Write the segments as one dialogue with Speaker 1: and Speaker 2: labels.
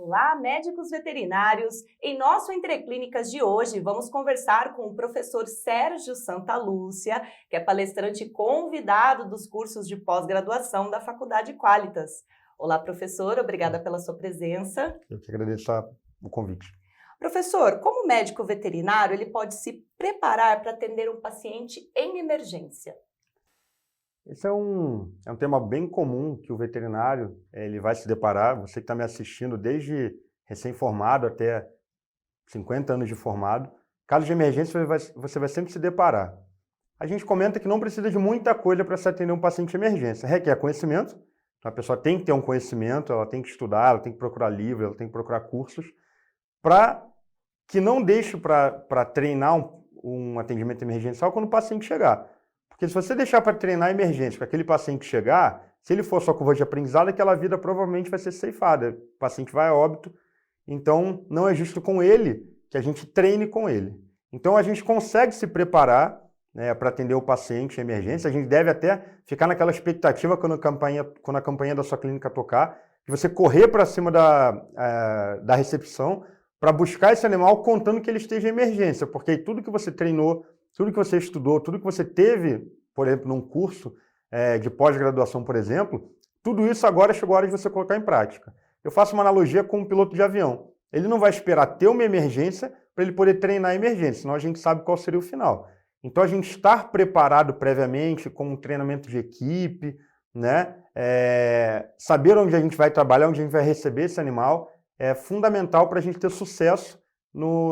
Speaker 1: Olá, médicos veterinários! Em nosso Entre Clínicas de hoje, vamos conversar com o professor Sérgio Santalúcia, que é palestrante convidado dos cursos de pós-graduação da Faculdade Qualitas. Olá, professor, obrigada pela sua presença.
Speaker 2: Eu que agradeço o convite.
Speaker 1: Professor, como médico veterinário, ele pode se preparar para atender um paciente em emergência?
Speaker 2: Esse é um tema bem comum que o veterinário ele vai se deparar. Você que está me assistindo desde recém-formado até 50 anos de formado, caso de emergência você vai sempre se deparar. A gente comenta que não precisa de muita coisa para se atender um paciente de emergência. Requer conhecimento, então a pessoa tem que ter um conhecimento, ela tem que estudar, ela tem que procurar livros, ela tem que procurar cursos, para que não deixe para treinar um atendimento emergencial quando o paciente chegar. Porque se você deixar para treinar emergência para aquele paciente chegar, se ele for sua curva de aprendizado, aquela vida provavelmente vai ser ceifada. O paciente vai a óbito. Então, não é justo com ele que a gente treine com ele. Então, a gente consegue se preparar para atender o paciente em emergência. A gente deve até ficar naquela expectativa quando a campainha da sua clínica tocar, de você correr para cima da recepção para buscar esse animal contando que ele esteja em emergência. Porque aí tudo que você treinou, tudo que você estudou, tudo que você teve, por exemplo, num curso de pós-graduação, por exemplo, tudo isso agora chegou a hora de você colocar em prática. Eu faço uma analogia com um piloto de avião. Ele não vai esperar ter uma emergência para ele poder treinar a emergência, senão a gente sabe qual seria o final. Então, a gente estar preparado previamente com um treinamento de equipe, saber onde a gente vai trabalhar, onde a gente vai receber esse animal, é fundamental para a gente ter sucesso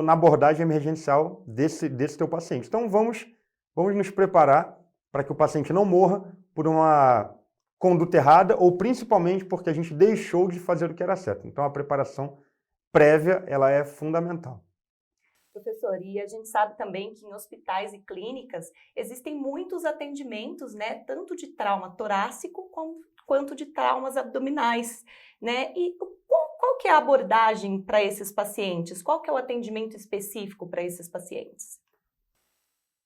Speaker 2: na abordagem emergencial desse teu paciente. Então, vamos nos preparar para que o paciente não morra por uma conduta errada ou principalmente porque a gente deixou de fazer o que era certo. Então, a preparação prévia ela é fundamental.
Speaker 1: Professor, e a gente sabe também que em hospitais e clínicas existem muitos atendimentos, tanto de trauma torácico quanto de traumas abdominais, E qual que é a abordagem para esses pacientes? Qual que é o atendimento específico para esses pacientes?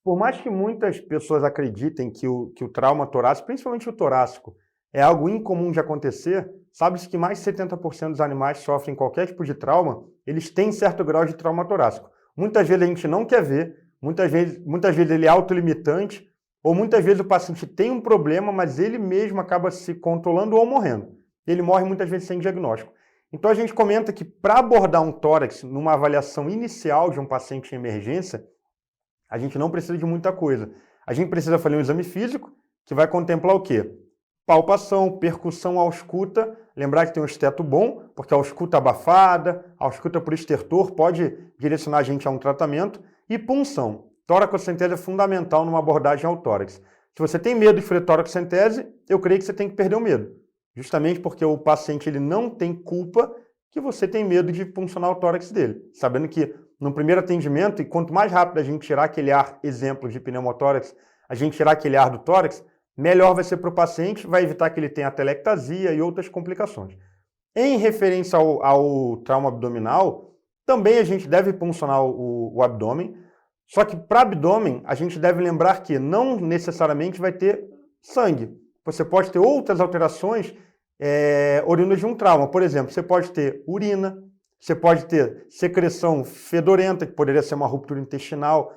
Speaker 2: Por mais que muitas pessoas acreditem que o trauma torácico, principalmente o torácico, é algo incomum de acontecer, sabe-se que mais de 70% dos animais que sofrem qualquer tipo de trauma, eles têm certo grau de trauma torácico. Muitas vezes a gente não quer ver, muitas vezes ele é autolimitante, ou muitas vezes o paciente tem um problema, mas ele mesmo acaba se controlando ou morrendo. Ele morre muitas vezes sem diagnóstico. Então a gente comenta que para abordar um tórax numa avaliação inicial de um paciente em emergência, a gente não precisa de muita coisa. A gente precisa fazer um exame físico que vai contemplar o quê? Palpação, percussão, ausculta. Lembrar que tem um esteto bom, porque a ausculta abafada, a ausculta por estertor pode direcionar a gente a um tratamento. E punção. Toracocentese é fundamental numa abordagem ao tórax. Se você tem medo de fazer toracocentese, eu creio que você tem que perder o medo. Justamente porque o paciente ele não tem culpa que você tem medo de puncionar o tórax dele. Sabendo que no primeiro atendimento, e quanto mais rápido a gente tirar aquele ar, exemplo de pneumotórax, a gente tirar aquele ar do tórax, melhor vai ser para o paciente, vai evitar que ele tenha atelectasia e outras complicações. Em referência ao trauma abdominal, também a gente deve puncionar o abdômen, só que para abdômen a gente deve lembrar que não necessariamente vai ter sangue. Você pode ter outras alterações oriundas de um trauma. Por exemplo, você pode ter urina, você pode ter secreção fedorenta, que poderia ser uma ruptura intestinal,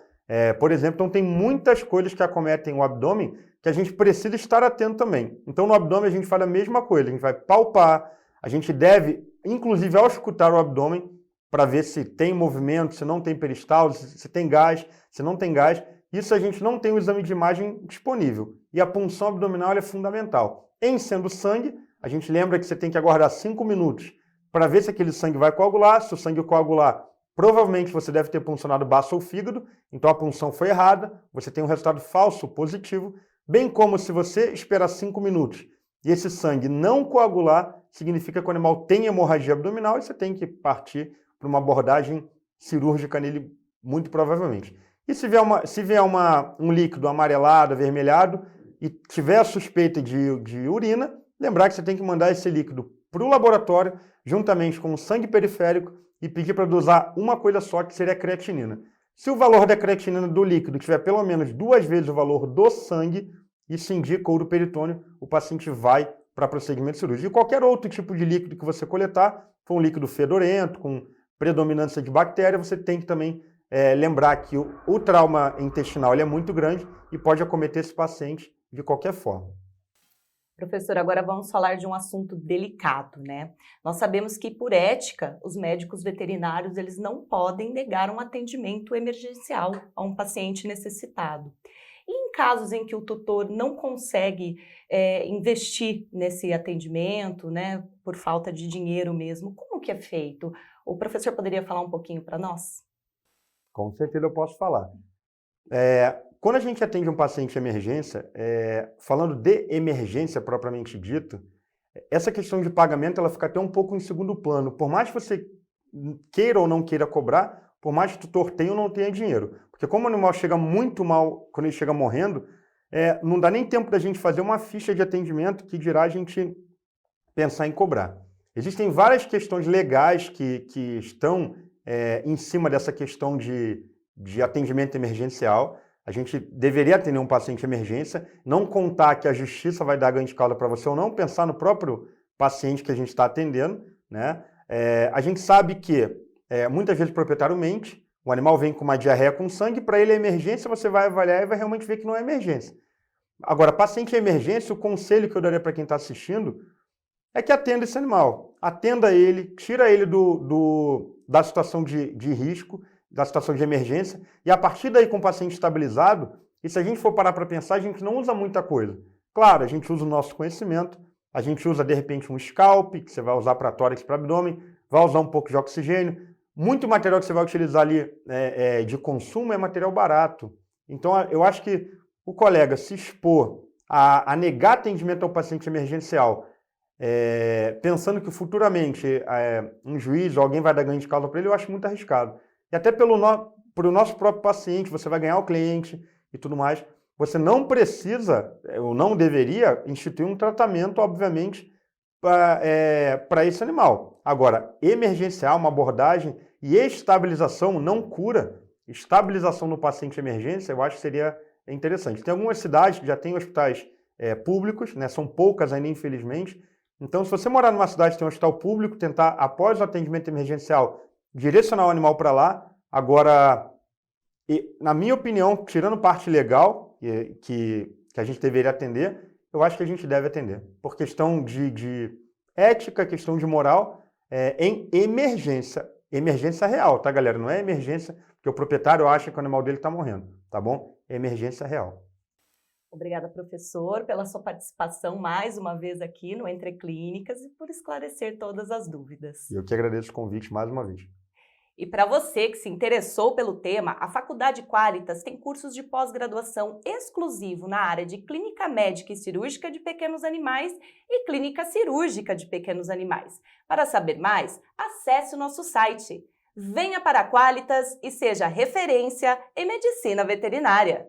Speaker 2: por exemplo. Então, tem muitas coisas que acometem o abdômen que a gente precisa estar atento também. Então, no abdômen, a gente faz a mesma coisa. A gente vai palpar, a gente deve, inclusive, auscultar o abdômen para ver se tem movimento, se não tem peristalse, se tem gás, se não tem gás. Isso a gente não tem o exame de imagem disponível. E a punção abdominal é fundamental. Em sendo sangue, a gente lembra que você tem que aguardar 5 minutos para ver se aquele sangue vai coagular. Se o sangue coagular, provavelmente você deve ter puncionado baço ou fígado, então a punção foi errada, você tem um resultado falso positivo, bem como se você esperar 5 minutos e esse sangue não coagular, significa que o animal tem hemorragia abdominal e você tem que partir para uma abordagem cirúrgica nele, muito provavelmente. E se vier um líquido amarelado, avermelhado, e tiver a suspeita de urina, lembrar que você tem que mandar esse líquido para o laboratório, juntamente com o sangue periférico, e pedir para dosar uma coisa só, que seria a creatinina. Se o valor da creatinina do líquido tiver pelo menos 2 vezes o valor do sangue, isso indica ouro peritônio, o paciente vai para procedimento cirúrgico. E qualquer outro tipo de líquido que você coletar, for um líquido fedorento, com predominância de bactéria, você tem que também lembrar que o trauma intestinal ele é muito grande e pode acometer esse paciente de qualquer forma.
Speaker 1: Professor, agora vamos falar de um assunto delicado, né? Nós sabemos que, por ética, os médicos veterinários eles não podem negar um atendimento emergencial a um paciente necessitado. E em casos em que o tutor não consegue investir nesse atendimento, né, por falta de dinheiro mesmo, como que é feito? O professor poderia falar um pouquinho para nós?
Speaker 2: Com certeza eu posso falar. Quando a gente atende um paciente em emergência, falando de emergência propriamente dito, essa questão de pagamento ela fica até um pouco em segundo plano. Por mais que você queira ou não queira cobrar, por mais que o tutor tenha ou não tenha dinheiro. Porque como o animal chega muito mal, quando ele chega morrendo, não dá nem tempo da gente fazer uma ficha de atendimento que dirá a gente pensar em cobrar. Existem várias questões legais que estão em cima dessa questão de atendimento emergencial. A gente deveria atender um paciente em emergência, não contar que a justiça vai dar ganho de causa para você ou não, pensar no próprio paciente que a gente está atendendo, né? A gente sabe que muitas vezes o proprietário mente, o animal vem com uma diarreia com sangue, para ele é emergência, você vai avaliar e vai realmente ver que não é emergência. Agora, paciente em emergência, o conselho que eu daria para quem está assistindo é que atenda esse animal. Atenda ele, tira ele da situação de risco, da situação de emergência, e a partir daí com o paciente estabilizado, e se a gente for parar para pensar, a gente não usa muita coisa. Claro, a gente usa o nosso conhecimento, a gente usa de repente um scalp, que você vai usar para tórax, para abdômen, vai usar um pouco de oxigênio. Muito material que você vai utilizar ali de consumo é material barato. Então eu acho que o colega se expor a negar atendimento ao paciente emergencial, pensando que futuramente um juiz ou alguém vai dar ganho de causa para ele, eu acho muito arriscado. E até pelo nosso próprio paciente, você vai ganhar o cliente e tudo mais. Você não precisa, ou não deveria, instituir um tratamento, obviamente, para esse animal. Agora, emergencial, uma abordagem e estabilização não cura. Estabilização no paciente em emergência, eu acho que seria interessante. Tem algumas cidades que já têm hospitais públicos, né? São poucas ainda, infelizmente. Então, se você morar numa cidade que tem um hospital público, tentar, após o atendimento emergencial, direcionar o animal para lá. Agora, na minha opinião, tirando parte legal, que a gente deveria atender, eu acho que a gente deve atender. Por questão de ética, questão de moral, em emergência. Emergência real, tá, galera? Não é emergência porque o proprietário acha que o animal dele está morrendo, tá bom? É emergência real.
Speaker 1: Obrigada, professor, pela sua participação mais uma vez aqui no Entre Clínicas e por esclarecer todas as dúvidas.
Speaker 2: Eu que agradeço o convite mais uma vez.
Speaker 1: E para você que se interessou pelo tema, a Faculdade Qualitas tem cursos de pós-graduação exclusivo na área de Clínica Médica e Cirúrgica de Pequenos Animais e Clínica Cirúrgica de Pequenos Animais. Para saber mais, acesse o nosso site. Venha para a Qualitas e seja referência em medicina veterinária.